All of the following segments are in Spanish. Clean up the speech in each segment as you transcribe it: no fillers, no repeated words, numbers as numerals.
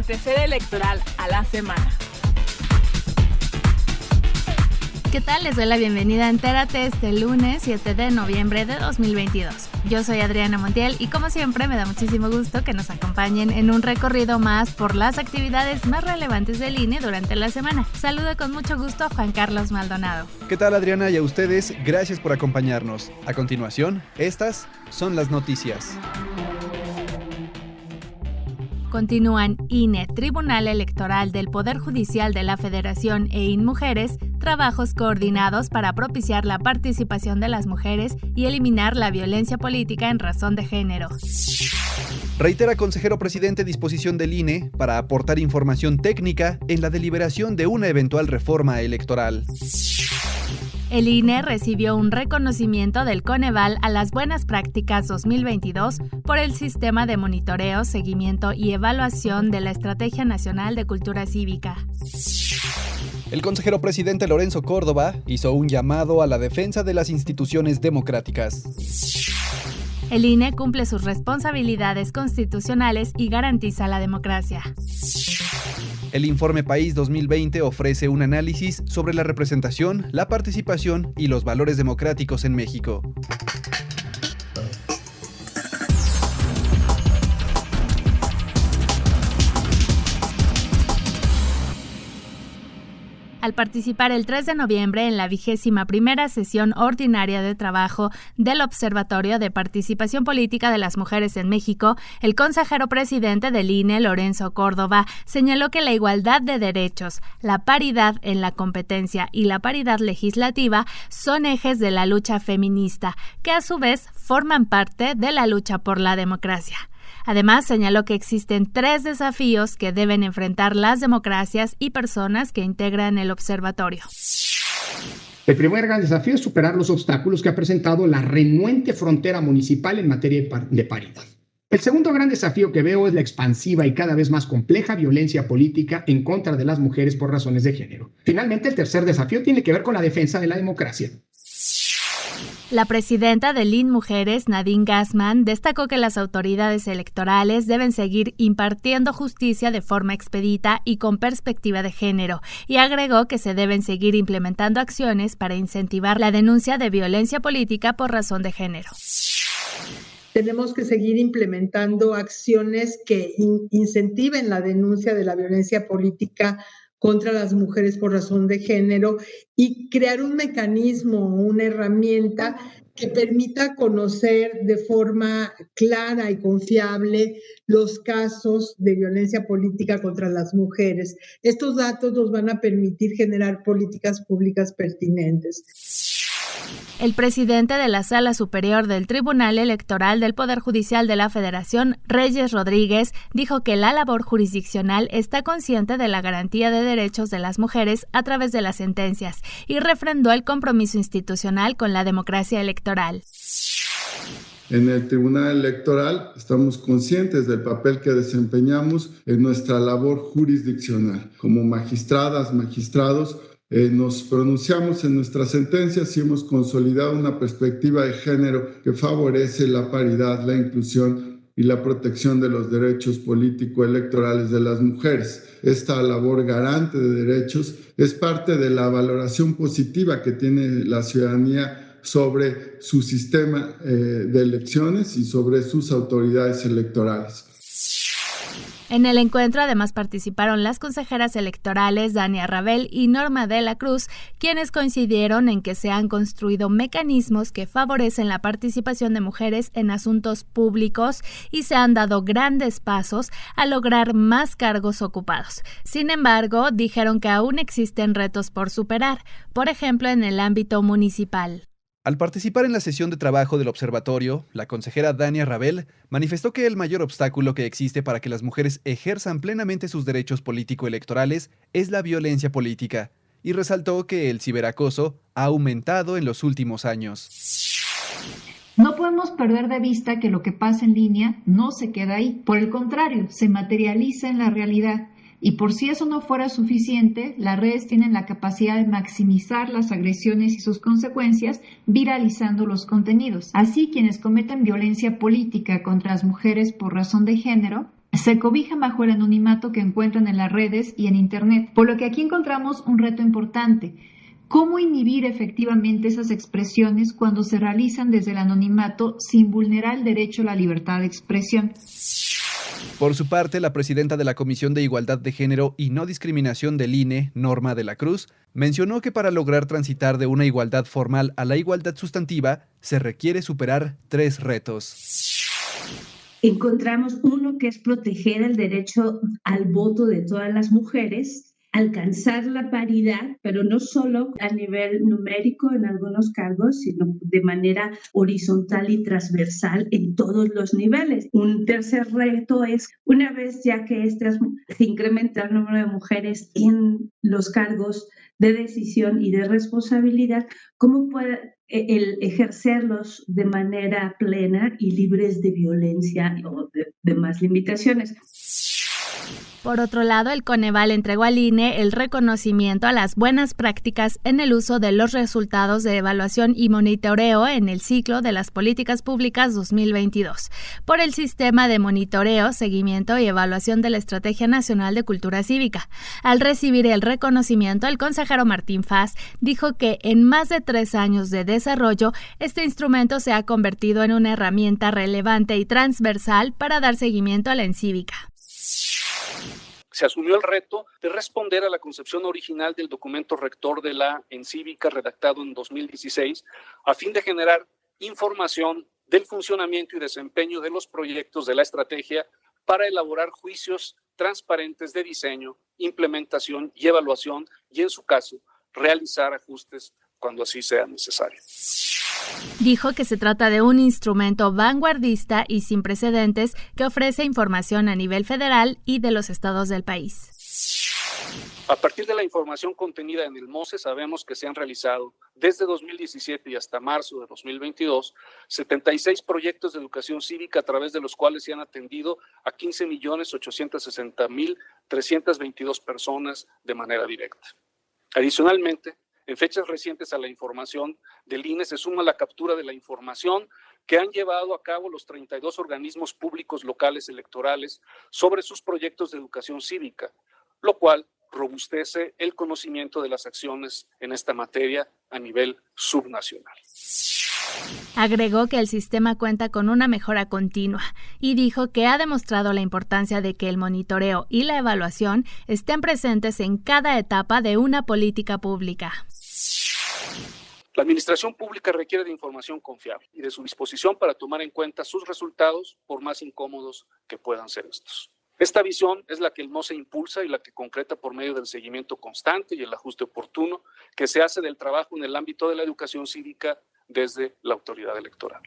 acontecer electoral a la semana. ¿Qué tal? Les doy la bienvenida a Entérate este lunes 7 de noviembre de 2022. Yo soy Adriana Montiel y como siempre me da muchísimo gusto que nos acompañen en un recorrido más por las actividades más relevantes del INE durante la semana. Saludo con mucho gusto a Juan Carlos Maldonado. ¿Qué tal, Adriana? Y a ustedes, gracias por acompañarnos. A continuación, estas son las noticias. Continúan INE, Tribunal Electoral del Poder Judicial de la Federación e INMujeres, trabajos coordinados para propiciar la participación de las mujeres y eliminar la violencia política en razón de género. Reitera consejero presidente disposición del INE para aportar información técnica en la deliberación de una eventual reforma electoral. El INE recibió un reconocimiento del Coneval a las Buenas Prácticas 2022 por el sistema de monitoreo, seguimiento y evaluación de la Estrategia Nacional de Cultura Cívica. El consejero presidente Lorenzo Córdoba hizo un llamado a la defensa de las instituciones democráticas. El INE cumple sus responsabilidades constitucionales y garantiza la democracia. El Informe País 2020 ofrece un análisis sobre la representación, la participación y los valores democráticos en México. Al participar el 3 de noviembre en la 21ª sesión ordinaria de trabajo del Observatorio de Participación Política de las Mujeres en México, el consejero presidente del INE, Lorenzo Córdoba, señaló que la igualdad de derechos, la paridad en la competencia y la paridad legislativa son ejes de la lucha feminista, que a su vez forman parte de la lucha por la democracia. Además, señaló que existen 3 desafíos que deben enfrentar las democracias y personas que integran el observatorio. El primer gran desafío es superar los obstáculos que ha presentado la renuente frontera municipal en materia de paridad. El segundo gran desafío que veo es la expansiva y cada vez más compleja violencia política en contra de las mujeres por razones de género. Finalmente, el tercer desafío tiene que ver con la defensa de la democracia. La presidenta del INMujeres, Nadine Gassman, destacó que las autoridades electorales deben seguir impartiendo justicia de forma expedita y con perspectiva de género, y agregó que se deben seguir implementando acciones para incentivar la denuncia de violencia política por razón de género. Tenemos que seguir implementando acciones que incentiven la denuncia de la violencia política contra las mujeres por razón de género y crear un mecanismo, una herramienta que permita conocer de forma clara y confiable los casos de violencia política contra las mujeres. Estos datos nos van a permitir generar políticas públicas pertinentes. El presidente de la Sala Superior del Tribunal Electoral del Poder Judicial de la Federación, Reyes Rodríguez, dijo que la labor jurisdiccional está consciente de la garantía de derechos de las mujeres a través de las sentencias y refrendó el compromiso institucional con la democracia electoral. En el Tribunal Electoral estamos conscientes del papel que desempeñamos en nuestra labor jurisdiccional. Como magistradas, magistrados, nos pronunciamos en nuestras sentencias y hemos consolidado una perspectiva de género que favorece la paridad, la inclusión y la protección de los derechos político-electorales de las mujeres. Esta labor garante de derechos es parte de la valoración positiva que tiene la ciudadanía sobre su sistema de elecciones y sobre sus autoridades electorales. En el encuentro además participaron las consejeras electorales Dania Rabel y Norma de la Cruz, quienes coincidieron en que se han construido mecanismos que favorecen la participación de mujeres en asuntos públicos y se han dado grandes pasos a lograr más cargos ocupados. Sin embargo, dijeron que aún existen retos por superar, por ejemplo en el ámbito municipal. Al participar en la sesión de trabajo del observatorio, la consejera Dania Rabel manifestó que el mayor obstáculo que existe para que las mujeres ejerzan plenamente sus derechos político-electorales es la violencia política, y resaltó que el ciberacoso ha aumentado en los últimos años. No podemos perder de vista que lo que pasa en línea no se queda ahí. Por el contrario, se materializa en la realidad. Y por si eso no fuera suficiente, las redes tienen la capacidad de maximizar las agresiones y sus consecuencias, viralizando los contenidos. Así, quienes cometen violencia política contra las mujeres por razón de género se cobijan bajo el anonimato que encuentran en las redes y en Internet, por lo que aquí encontramos un reto importante. ¿Cómo inhibir efectivamente esas expresiones cuando se realizan desde el anonimato sin vulnerar el derecho a la libertad de expresión? Por su parte, la presidenta de la Comisión de Igualdad de Género y No Discriminación del INE, Norma de la Cruz, mencionó que para lograr transitar de una igualdad formal a la igualdad sustantiva, se requiere superar 3 retos. Encontramos uno que es proteger el derecho al voto de todas las mujeres, alcanzar la paridad, pero no solo a nivel numérico en algunos cargos, sino de manera horizontal y transversal en todos los niveles. Un tercer reto es, una vez ya que se incrementa el número de mujeres en los cargos de decisión y de responsabilidad, ¿cómo puede el ejercerlos de manera plena y libres de violencia o de demás limitaciones? Por otro lado, el Coneval entregó al INE el reconocimiento a las buenas prácticas en el uso de los resultados de evaluación y monitoreo en el ciclo de las políticas públicas 2022 por el sistema de monitoreo, seguimiento y evaluación de la Estrategia Nacional de Cultura Cívica. Al recibir el reconocimiento, el consejero Martín Faz dijo que en más de 3 años de desarrollo, este instrumento se ha convertido en una herramienta relevante y transversal para dar seguimiento a la encívica. Se asumió el reto de responder a la concepción original del documento rector de la encívica redactado en 2016 a fin de generar información del funcionamiento y desempeño de los proyectos de la estrategia para elaborar juicios transparentes de diseño, implementación y evaluación y, en su caso, realizar ajustes cuando así sea necesario. Dijo que se trata de un instrumento vanguardista y sin precedentes que ofrece información a nivel federal y de los estados del país. A partir de la información contenida en el MOSE, sabemos que se han realizado desde 2017 y hasta marzo de 2022 76 proyectos de educación cívica a través de los cuales se han atendido a 15.860.322 personas de manera directa. Adicionalmente, en fechas recientes a la información del INE se suma la captura de la información que han llevado a cabo los 32 organismos públicos locales electorales sobre sus proyectos de educación cívica, lo cual robustece el conocimiento de las acciones en esta materia a nivel subnacional. Agregó que el sistema cuenta con una mejora continua y dijo que ha demostrado la importancia de que el monitoreo y la evaluación estén presentes en cada etapa de una política pública. La administración pública requiere de información confiable y de su disposición para tomar en cuenta sus resultados, por más incómodos que puedan ser estos. Esta visión es la que el MOSE impulsa y la que concreta por medio del seguimiento constante y el ajuste oportuno que se hace del trabajo en el ámbito de la educación cívica desde la autoridad electoral.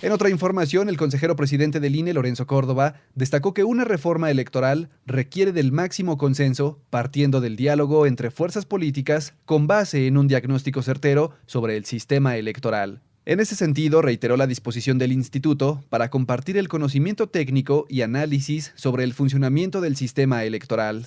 En otra información, el consejero presidente del INE, Lorenzo Córdoba, destacó que una reforma electoral requiere del máximo consenso, partiendo del diálogo entre fuerzas políticas con base en un diagnóstico certero sobre el sistema electoral. En ese sentido, reiteró la disposición del instituto para compartir el conocimiento técnico y análisis sobre el funcionamiento del sistema electoral.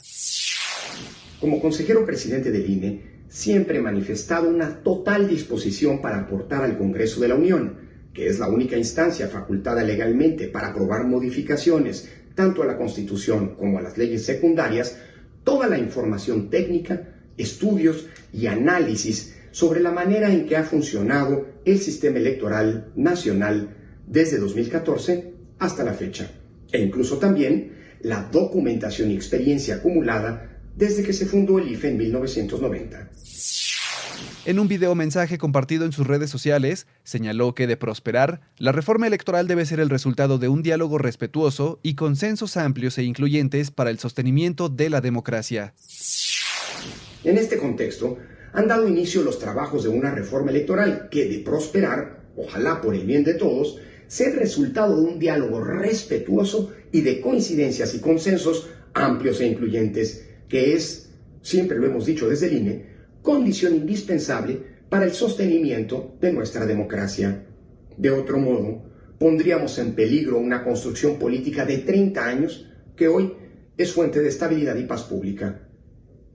Como consejero presidente del INE, siempre he manifestado una total disposición para aportar al Congreso de la Unión, que es la única instancia facultada legalmente para aprobar modificaciones tanto a la Constitución como a las leyes secundarias, toda la información técnica, estudios y análisis sobre la manera en que ha funcionado el sistema electoral nacional desde 2014 hasta la fecha, e incluso también la documentación y experiencia acumulada desde que se fundó el IFE en 1990. En un videomensaje compartido en sus redes sociales, señaló que de prosperar, la reforma electoral debe ser el resultado de un diálogo respetuoso y consensos amplios e incluyentes para el sostenimiento de la democracia. En este contexto, han dado inicio los trabajos de una reforma electoral que, de prosperar, ojalá por el bien de todos, sea el resultado de un diálogo respetuoso y de coincidencias y consensos amplios e incluyentes, que es, siempre lo hemos dicho desde el INE, condición indispensable para el sostenimiento de nuestra democracia. De otro modo, pondríamos en peligro una construcción política de 30 años que hoy es fuente de estabilidad y paz pública.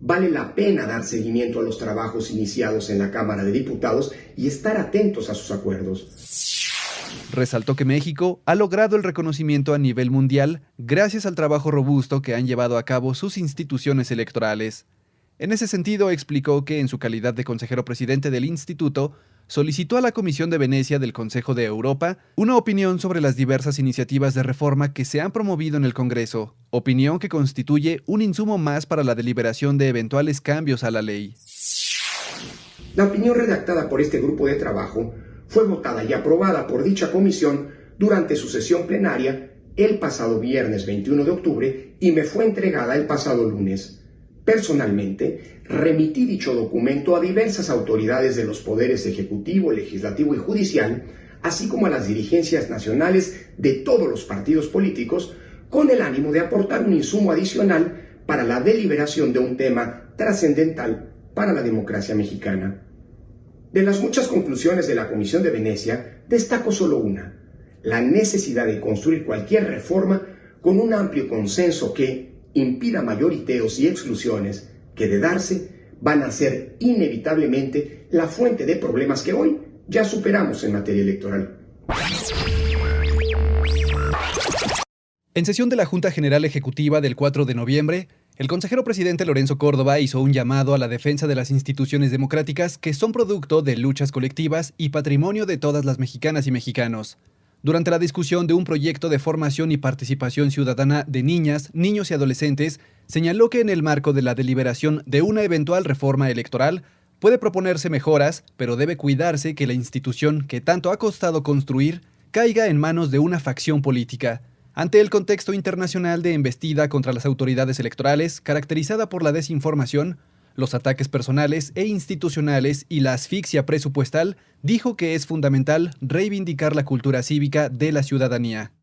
Vale la pena dar seguimiento a los trabajos iniciados en la Cámara de Diputados y estar atentos a sus acuerdos. Resaltó que México ha logrado el reconocimiento a nivel mundial gracias al trabajo robusto que han llevado a cabo sus instituciones electorales. En ese sentido, explicó que en su calidad de consejero presidente del instituto, solicitó a la Comisión de Venecia del Consejo de Europa una opinión sobre las diversas iniciativas de reforma que se han promovido en el Congreso, opinión que constituye un insumo más para la deliberación de eventuales cambios a la ley. La opinión redactada por este grupo de trabajo fue votada y aprobada por dicha comisión durante su sesión plenaria el pasado viernes 21 de octubre y me fue entregada el pasado lunes. Personalmente, remití dicho documento a diversas autoridades de los poderes ejecutivo, legislativo y judicial, así como a las dirigencias nacionales de todos los partidos políticos, con el ánimo de aportar un insumo adicional para la deliberación de un tema trascendental para la democracia mexicana. De las muchas conclusiones de la Comisión de Venecia, destaco solo una: la necesidad de construir cualquier reforma con un amplio consenso que impida mayoriteos y exclusiones que, de darse, van a ser inevitablemente la fuente de problemas que hoy ya superamos en materia electoral. En sesión de la Junta General Ejecutiva del 4 de noviembre, el consejero presidente Lorenzo Córdoba hizo un llamado a la defensa de las instituciones democráticas que son producto de luchas colectivas y patrimonio de todas las mexicanas y mexicanos. Durante la discusión de un proyecto de formación y participación ciudadana de niñas, niños y adolescentes, señaló que en el marco de la deliberación de una eventual reforma electoral, puede proponerse mejoras, pero debe cuidarse que la institución que tanto ha costado construir caiga en manos de una facción política. Ante el contexto internacional de embestida contra las autoridades electorales, caracterizada por la desinformación, los ataques personales e institucionales y la asfixia presupuestal, dijo que es fundamental reivindicar la cultura cívica de la ciudadanía.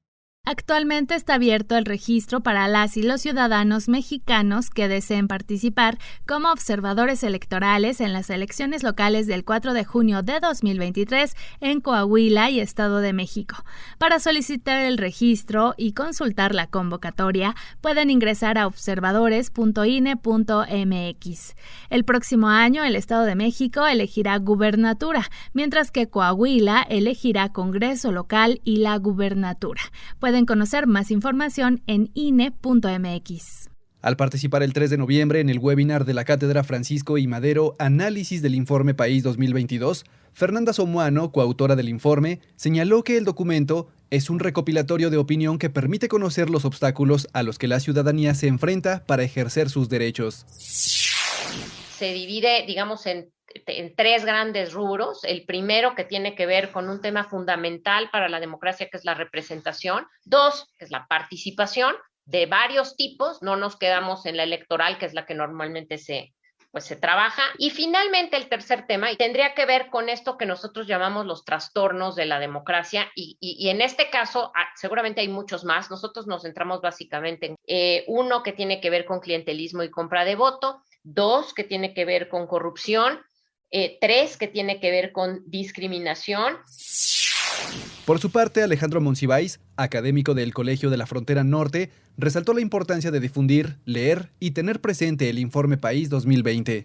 Actualmente está abierto el registro para las y los ciudadanos mexicanos que deseen participar como observadores electorales en las elecciones locales del 4 de junio de 2023 en Coahuila y Estado de México. Para solicitar el registro y consultar la convocatoria, pueden ingresar a observadores.ine.mx. El próximo año, el Estado de México elegirá gubernatura, mientras que Coahuila elegirá Congreso local y la gubernatura. Pueden conocer más información en INE.mx. Al participar el 3 de noviembre en el webinar de la Cátedra Francisco I. Madero, Análisis del Informe País 2022, Fernanda Somuano, coautora del informe, señaló que el documento es un recopilatorio de opinión que permite conocer los obstáculos a los que la ciudadanía se enfrenta para ejercer sus derechos. Se divide, digamos, en tres grandes rubros. El primero, que tiene que ver con un tema fundamental para la democracia, que es la representación. Dos, que es la participación de varios tipos. No nos quedamos en la electoral, que es la que normalmente se trabaja. Y finalmente, el tercer tema, y tendría que ver con esto que nosotros llamamos los trastornos de la democracia. Y en este caso, seguramente hay muchos más. Nosotros nos centramos básicamente en uno, que tiene que ver con clientelismo y compra de voto. Dos, que tiene que ver con corrupción. Tres, que tiene que ver con discriminación. Por su parte, Alejandro Monsiváis, académico del Colegio de la Frontera Norte, resaltó la importancia de difundir, leer y tener presente el Informe País 2020.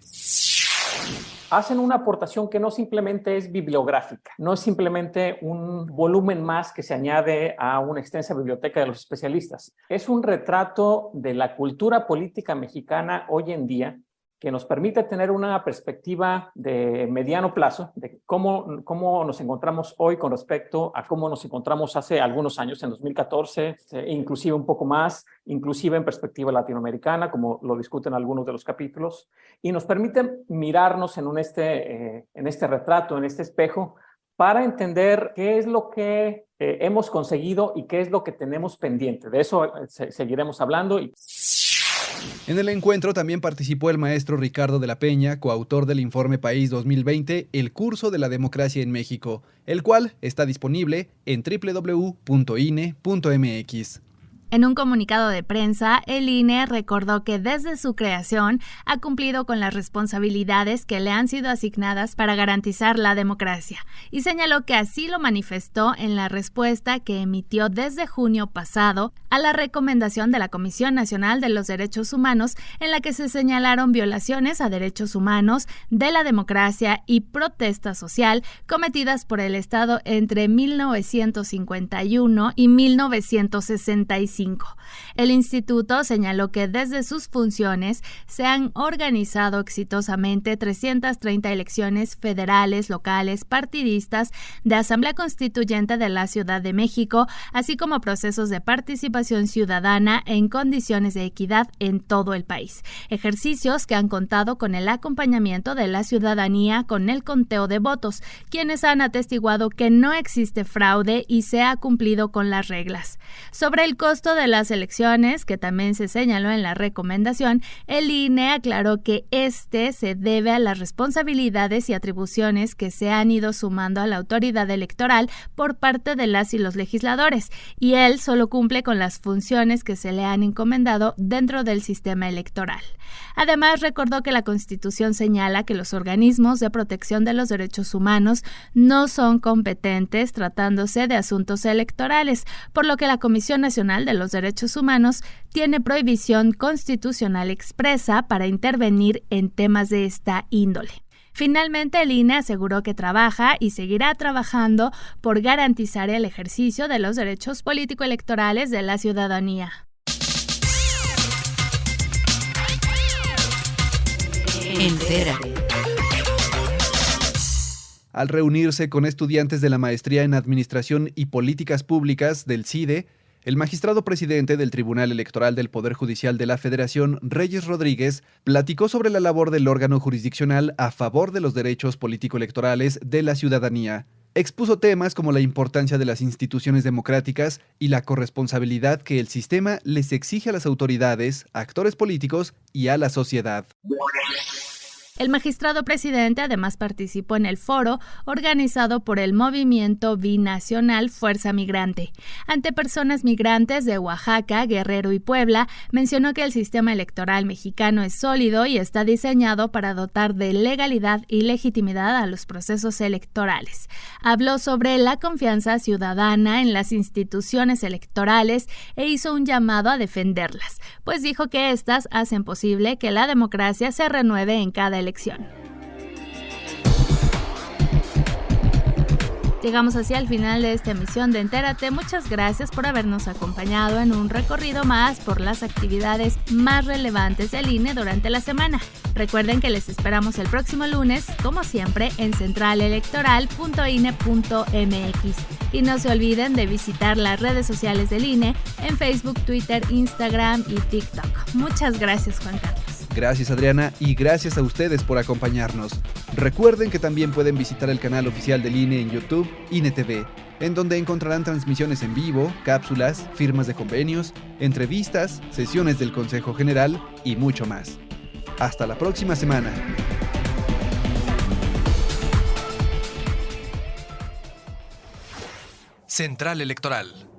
Hacen una aportación que no simplemente es bibliográfica, no es simplemente un volumen más que se añade a una extensa biblioteca de los especialistas. Es un retrato de la cultura política mexicana hoy en día, que nos permite tener una perspectiva de mediano plazo de cómo nos encontramos hoy con respecto a cómo nos encontramos hace algunos años, en 2014, inclusive un poco más, inclusive en perspectiva latinoamericana, como lo discuten algunos de los capítulos, y nos permite mirarnos en este retrato, en este espejo, para entender qué es lo que hemos conseguido y qué es lo que tenemos pendiente. De eso seguiremos hablando. En el encuentro también participó el maestro Ricardo de la Peña, coautor del Informe País 2020, El curso de la democracia en México, el cual está disponible en www.ine.mx. En un comunicado de prensa, el INE recordó que desde su creación ha cumplido con las responsabilidades que le han sido asignadas para garantizar la democracia y señaló que así lo manifestó en la respuesta que emitió desde junio pasado a la recomendación de la Comisión Nacional de los Derechos Humanos en la que se señalaron violaciones a derechos humanos, de la democracia y protesta social cometidas por el Estado entre 1951 y 1965. El instituto señaló que desde sus funciones se han organizado exitosamente 330 elecciones federales, locales, partidistas, de Asamblea Constituyente de la Ciudad de México, así como procesos de participación ciudadana en condiciones de equidad en todo el país. Ejercicios que han contado con el acompañamiento de la ciudadanía con el conteo de votos, quienes han atestiguado que no existe fraude y se ha cumplido con las reglas. Sobre el costo de las elecciones, que también se señaló en la recomendación, el INE aclaró que este se debe a las responsabilidades y atribuciones que se han ido sumando a la autoridad electoral por parte de las y los legisladores, y él solo cumple con las funciones que se le han encomendado dentro del sistema electoral. Además, recordó que la Constitución señala que los organismos de protección de los derechos humanos no son competentes tratándose de asuntos electorales, por lo que la Comisión Nacional de los Derechos Humanos tiene prohibición constitucional expresa para intervenir en temas de esta índole. Finalmente, el INE aseguró que trabaja y seguirá trabajando por garantizar el ejercicio de los derechos político-electorales de la ciudadanía. Entérate. Al reunirse con estudiantes de la Maestría en Administración y Políticas Públicas del CIDE, el magistrado presidente del Tribunal Electoral del Poder Judicial de la Federación, Reyes Rodríguez, platicó sobre la labor del órgano jurisdiccional a favor de los derechos político-electorales de la ciudadanía. Expuso temas como la importancia de las instituciones democráticas y la corresponsabilidad que el sistema les exige a las autoridades, actores políticos y a la sociedad. El magistrado presidente además participó en el foro organizado por el movimiento binacional Fuerza Migrante. Ante personas migrantes de Oaxaca, Guerrero y Puebla, mencionó que el sistema electoral mexicano es sólido y está diseñado para dotar de legalidad y legitimidad a los procesos electorales. Habló sobre la confianza ciudadana en las instituciones electorales e hizo un llamado a defenderlas, pues dijo que éstas hacen posible que la democracia se renueve en cada elección. Llegamos así al final de esta emisión de Entérate. Muchas gracias por habernos acompañado en un recorrido más por las actividades más relevantes del INE durante la semana. Recuerden que les esperamos el próximo lunes, como siempre, en centralelectoral.ine.mx. Y no se olviden de visitar las redes sociales del INE en Facebook, Twitter, Instagram y TikTok. Muchas gracias, Juan Carlos. Gracias, Adriana, y gracias a ustedes por acompañarnos. Recuerden que también pueden visitar el canal oficial del INE en YouTube, INE TV, en donde encontrarán transmisiones en vivo, cápsulas, firmas de convenios, entrevistas, sesiones del Consejo General y mucho más. Hasta la próxima semana. Central Electoral.